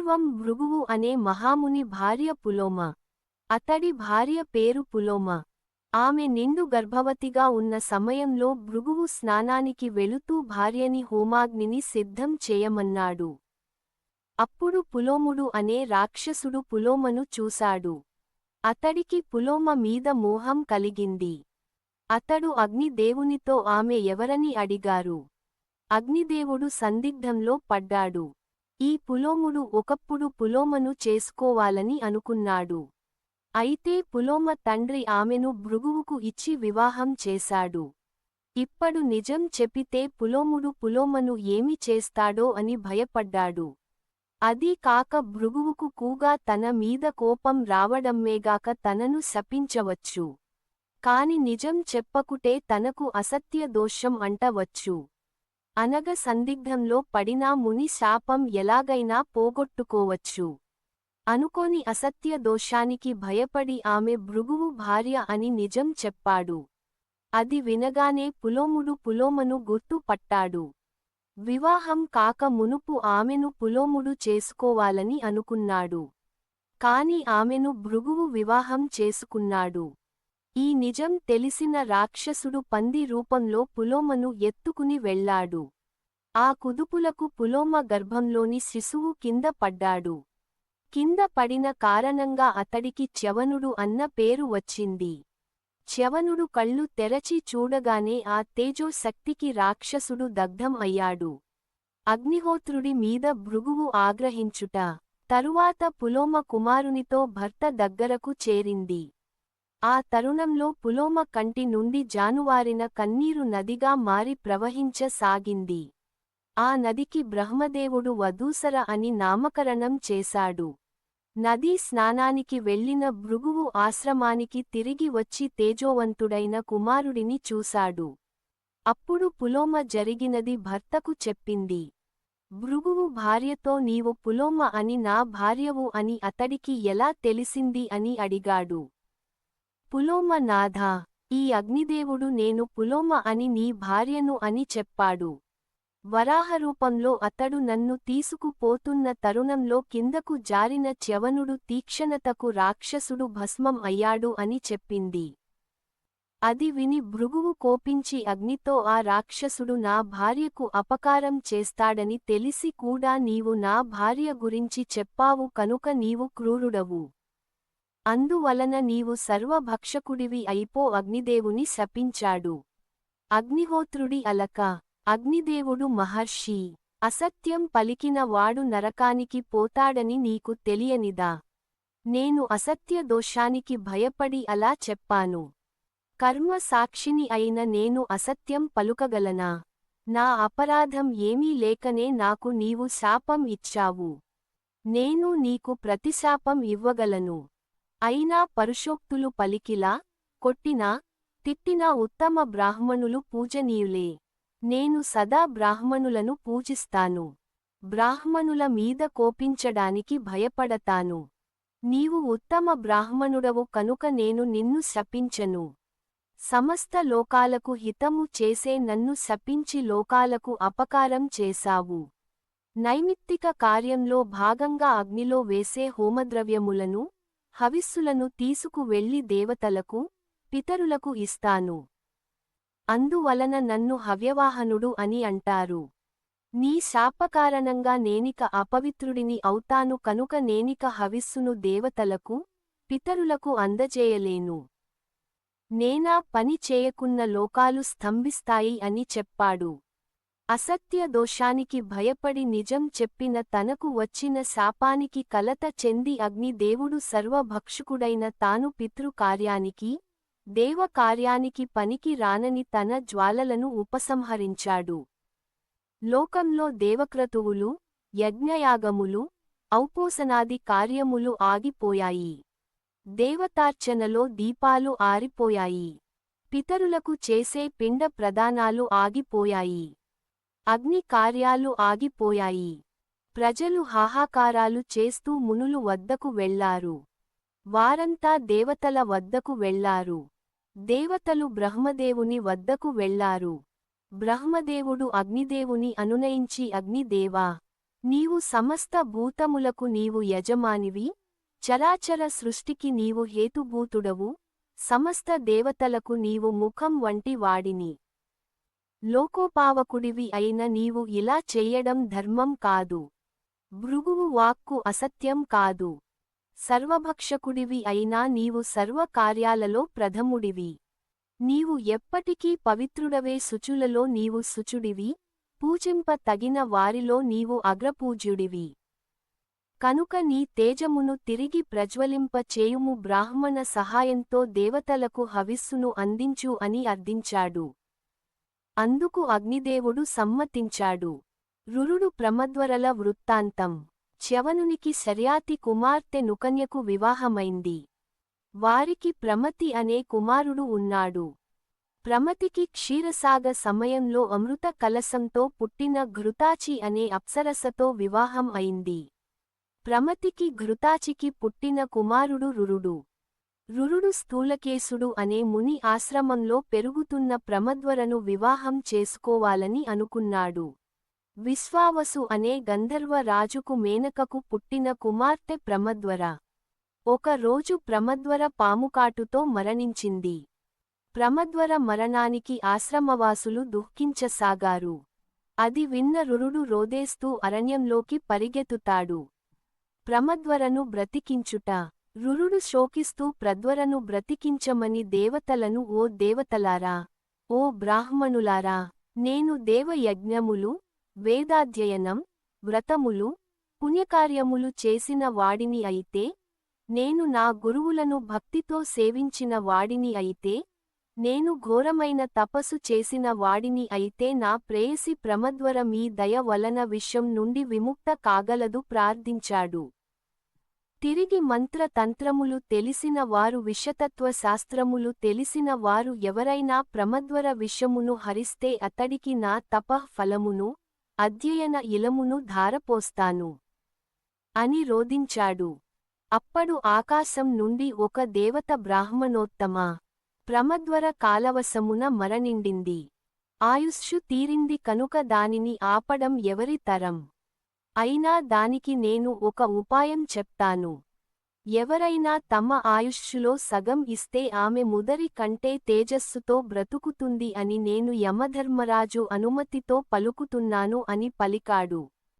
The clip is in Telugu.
పూర్వం భృగువు అనే మహాముని భార్య పులోమ. అతడి భార్య పేరు పులోమ. ఆమె నిండు గర్భవతిగా ఉన్న సమయంలో భృగువు స్నానానికి వెళుతూ భార్యని హోమాగ్నిని సిద్ధం చేయమన్నాడు. అప్పుడు పులోముడు అనే రాక్షసుడు పులోమను చూశాడు. అతడికి పులోమ మీద మోహం కలిగింది. అతడు అగ్నిదేవునితో ఆమె ఎవరని అడిగారు. అగ్నిదేవుడు సందిగ్ధంలో పడ్డాడు. ఈ పులోముడు ఒకప్పుడు పులోమను చేసుకోవాలని అనుకున్నాడు. అయితే పులోమ తండ్రి ఆమెను భృగువుకు ఇచ్చి వివాహం చేశాడు. ఇప్పుడు నిజం చెప్పితే పులోముడు పులోమను ఏమి చేస్తాడో అని భయపడ్డాడు. అదీ కాక భృగువుకు కూడా తన మీద కోపం రావడమ్మేగాక తనను శపించవచ్చు. కాని నిజం చెప్పకుటే తనకు అసత్య దోషం అంటవచ్చు. అనగ సందిగ్ధంలో పడినా ముని శాపం ఎలాగైనా పోగొట్టుకోవచ్చు అనుకోని అసత్య దోషానికి భయపడి ఆమె భృగువు భార్య అని నిజం చెప్పాడు. అది వినగానే పులోముడు పులోమను గుర్తు పట్టాడు. వివాహం కాక మునుపు ఆమెను పులోముడు చేసుకోవాలని అనుకున్నాడు. కాని ఆమెను భృగువు వివాహం చేసుకున్నాడు. ఈ నిజం తెలిసిన రాక్షసుడు పంది రూపంలో పులోమను ఎత్తుకుని వెళ్లాడు. ఆ కుదుపులకు పులోమ గర్భంలోని శిశువు కింద పడ్డాడు. కింద పడిన కారణంగా అతడికి చ్యవనుడు అన్న పేరు వచ్చింది. చ్యవనుడు కళ్ళు తెరచి చూడగానే ఆ తేజోశక్తికి రాక్షసుడు దగ్ధం అయ్యాడు. అగ్నిహోత్రుడి మీద భృగువు ఆగ్రహించుట. తరువాత పులోమ కుమారునితో భర్త దగ్గరకు చేరింది. ఆ తరుణంలో పులోమ కంటి నుండి జానువారిన కన్నీరు నదిగా మారి ప్రవహించసాగింది. ఆ నదికి బ్రహ్మదేవుడు వధూసర అని నామకరణం చేశాడు. నదీ స్నానానికి వెళ్లిన భృగువు ఆశ్రమానికి తిరిగి వచ్చి తేజోవంతుడైన కుమారుడిని చూశాడు. అప్పుడు పులోమ జరిగినది భర్తకు చెప్పింది. భృగువు భార్యతో నీవు పులోమ అని నా భార్యవు అని అతడికి ఎలా తెలిసింది అని అడిగాడు. పులోమ నాథా, ఈ అగ్నిదేవుడు నేను పులోమ అని నీ భార్యను అని చెప్పాడు. వరాహరూపంలో అతడు నన్ను తీసుకుపోతున్న తరుణంలో కిందకు జారిన చ్యవనుడు తీక్షణతకు రాక్షసుడు భస్మం అయ్యాడు అని చెప్పింది. అది విని భృగువు కోపించి అగ్నితో ఆ రాక్షసుడు నా భార్యకు అపకారం చేస్తాడని తెలిసి కూడా నీవు నా భార్య గురించి చెప్పావు కనుక నీవు క్రూరుడవు. అందువలన నీవు సర్వభక్షకుడివి అయిపో అగ్నిదేవుని శపించాడు. అగ్నిహోత్రుడి అలక. అగ్నిదేవుడు మహర్షి, అసత్యం పలికిన వాడు నరకానికి పోతాడని నీకు తెలియనిదా? నేను అసత్య దోషానికి భయపడి అలా చెప్పాను. కర్మ సాక్షిని అయిన నేను అసత్యం పలుకగలనా? నా అపరాధం ఏమీ లేకనే నాకు నీవు శాపం ఇచ్చావు. నేను నీకు ప్రతిశాపం ఇవ్వగలను. అయినా పరుషోక్తులు పలికిలా, కొట్టినా, తిట్టినా ఉత్తమ బ్రాహ్మణులు పూజనీయులే. నేను సదా బ్రాహ్మణులను పూజిస్తాను. బ్రాహ్మణుల మీద కోపించడానికి భయపడతాను. నీవు ఉత్తమ బ్రాహ్మణుడవు కనుక నేను నిన్ను శపించను. సమస్త లోకాలకు హితము చేసే నన్ను శపించి లోకాలకు అపకారం చేశావు. నైమిత్తిక కార్యంలో భాగంగా అగ్నిలో వేసే హోమద్రవ్యములను, హవిస్సులను తీసుకు వెళ్లి దేవతలకు, పితరులకు ఇస్తాను. అందువలన నన్ను హవ్యవాహనుడు అని అంటారు. నీ శాపకారణంగా నేనిక అపవిత్రుడిని అవుతాను కనుక నేనిక హవిస్సును దేవతలకు, పితరులకు అందజేయలేను. నేనా పని చేయకున్న లోకాలు స్తంభిస్తాయి అని చెప్పాడు. అసత్య దోషానికి భయపడి నిజం చెప్పిన తనకు వచ్చిన శాపానికి కలత చెంది అగ్నిదేవుడు సర్వభక్షకుడైన తాను పితృకార్యానికి, దేవకార్యానికి పనికి రానని తన జ్వాలలను ఉపసంహరించాడు. లోకంలో దేవక్రతువులు, యజ్ఞయాగములు, ఔపోసనాది కార్యములు ఆగిపోయాయి. దేవతార్చనలో దీపాలు ఆరిపోయాయి. పితరులకు చేసే పిండ ప్రదానాలు ఆగిపోయాయి. అగ్ని కార్యాలు ఆగిపోయాయి. ప్రజలు హాహాకారాలు చేస్తూ మునులు వద్దకు వెళ్లారు. వారంతా దేవతల వద్దకు వెళ్లారు. దేవతలు బ్రహ్మదేవుని వద్దకు వెళ్లారు. బ్రహ్మదేవుడు అగ్నిదేవుని అనునయించి అగ్నిదేవా, నీవు సమస్త భూతములకు నీవు యజమానివి, చరాచర సృష్టికి నీవు హేతుభూతుడవు, సమస్త దేవతలకు నీవు ముఖం వంటి వాడిని. లోకోపావకుడివి అయిన నీవు ఇలా చెయ్యడం ధర్మం కాదు. భృగువు వాక్కు అసత్యం కాదు. సర్వభక్షకుడివి అయినా నీవు సర్వకార్యాలలో ప్రథముడివి. నీవు ఎప్పటికీ పవిత్రుడవే, శుచులలో నీవు శుచుడివి, పూజింప తగిన వారిలో నీవు అగ్రపూజ్యుడివి. కనుక నీ తేజమును తిరిగి ప్రజ్వలింప చేయుము, బ్రాహ్మణ సహాయంతో దేవతలకు హవిస్సును అందించు అని అర్థించాడు. అందుకు అగ్నిదేవుడు సమ్మతించాడు. రురుడు ప్రమద్వరల వృత్తాంతం. చ్యవనునికి శర్యాతి కుమార్తె నుకన్యకు వివాహమైంది. వారికి ప్రమతి అనే కుమారుడు ఉన్నాడు. ప్రమతికి క్షీరసాగ సమయంలో అమృత కలశంతో పుట్టిన ఘృతాచి అనే అప్సరసతో వివాహం అయింది. ప్రమతికి ఘృతాచికి పుట్టిన కుమారుడు రురుడు. రురుడు స్థూలకేశుడు అనే ముని ఆశ్రమంలో పెరుగుతున్న ప్రమద్వరను వివాహం చేసుకోవాలని అనుకున్నాడు. విశ్వావసు అనే గంధర్వ రాజుకు మేనకకు పుట్టిన కుమార్తె ప్రమద్వర. ఒక రోజు ప్రమద్వర పాముకాటుతో మరణించింది. ప్రమద్వర మరణానికి ఆశ్రమవాసులు దుఃఖించసాగారు. అది విన్న రురుడు రోదేస్తూ అరణ్యంలోకి పరిగెత్తుతాడు. ప్రమద్వరను బ్రతికించుట. రురుడు శోకిస్తూ ప్రద్వరను బ్రతికించమని దేవతలను, ఓ దేవతలారా, ఓ బ్రాహ్మణులారా, నేను దేవయజ్ఞములు, వేదాధ్యయనం, వ్రతములు, పుణ్యకార్యములు చేసిన వాడిని అయితే, నేను నా గురువులను భక్తితో సేవించిన వాడిని అయితే, నేను ఘోరమైన తపస్సు చేసిన వాడిని అయితే నా ప్రేయసి ప్రమద్వర మీ దయ వలన విషం నుండి విముక్త కాగలదు ప్రార్థించాడు. తిరిగి మంత్ర తంత్రములు తెలిసిన వారు, విషతత్వ శాస్త్రములు తెలిసిన వారు ఎవరైనా ప్రమద్వర విషమును హరిస్తే అతడికి నా తపః ఫలమును, అధ్యయన ఇలమును ధారపోస్తాను అని రోదించాడు. అప్పుడు ఆకాశం నుండి ఒక దేవత, బ్రాహ్మణోత్తమా, ప్రమద్వర కాలవశమున మరణిండింది. ఆయుష్షు తీరింది కనుక దానిని ఆపడం ఎవరి తరం? అయినా దానికి నేను ఒక ఉపాయం చెప్తాను. ఎవరైనా తమ ఆయుష్షులో సగం ఇస్తే ఆమె ముదరి కంటే తేజస్సుతో బ్రతుకుతుంది అని నేను యమధర్మరాజు అనుమతితో పలుకుతున్నాను అని పలికాడు.